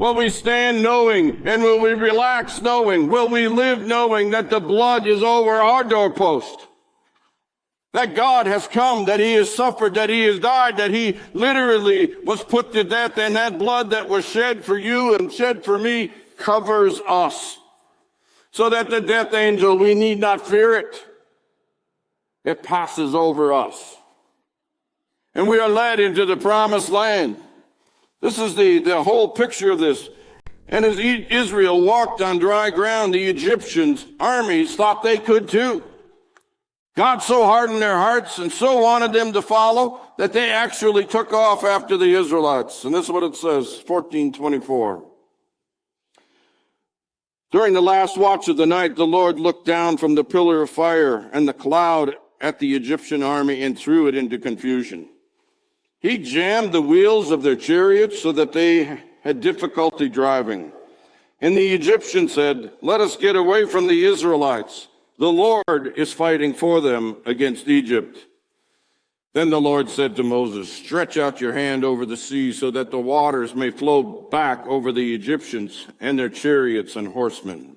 Will we stand knowing, and will we relax knowing? Will we live knowing that the blood is over our doorpost? That God has come, that he has suffered, that he has died, that he literally was put to death, and that blood that was shed for you and shed for me covers us. So that the death angel, we need not fear it. It passes over us. And we are led into the promised land. This is the whole picture of this. And as Israel walked on dry ground, the Egyptians' armies thought they could too. God so hardened their hearts and so wanted them to follow that they actually took off after the Israelites. And this is what it says, 14:24. During the last watch of the night, the Lord looked down from the pillar of fire and the cloud at the Egyptian army and threw it into confusion. He jammed the wheels of their chariots so that they had difficulty driving. And the Egyptians said, "Let us get away from the Israelites. The Lord is fighting for them against Egypt." Then the Lord said to Moses, "Stretch out your hand over the sea so that the waters may flow back over the Egyptians and their chariots and horsemen."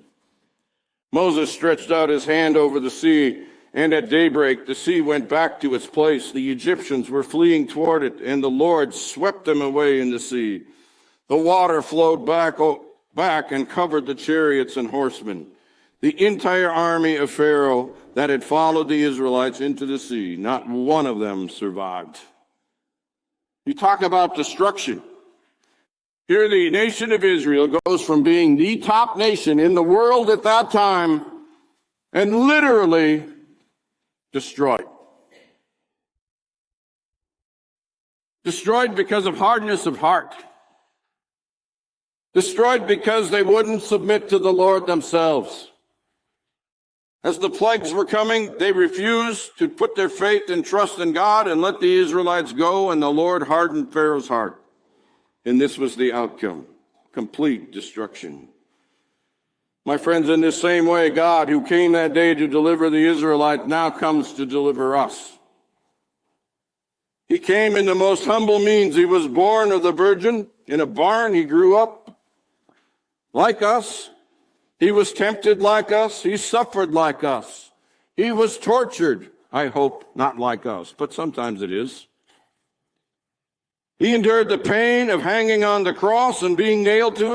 Moses stretched out his hand over the sea, and at daybreak the sea went back to its place. The Egyptians were fleeing toward it, and the Lord swept them away in the sea. The water flowed back and covered the chariots and horsemen. The entire army of Pharaoh that had followed the Israelites into the sea, not one of them survived. You talk about destruction. Here the nation of Israel goes from being the top nation in the world at that time and literally destroyed. Destroyed because of hardness of heart. Destroyed because they wouldn't submit to the Lord themselves. As the plagues were coming, they refused to put their faith and trust in God and let the Israelites go, and the Lord hardened Pharaoh's heart. And this was the outcome, complete destruction. My friends, in this same way, God, who came that day to deliver the Israelites, now comes to deliver us. He came in the most humble means. He was born of the Virgin. In a barn, he grew up like us. He was tempted like us. He suffered like us. He was tortured. I hope not like us, but sometimes it is. He endured the pain of hanging on the cross and being nailed to it.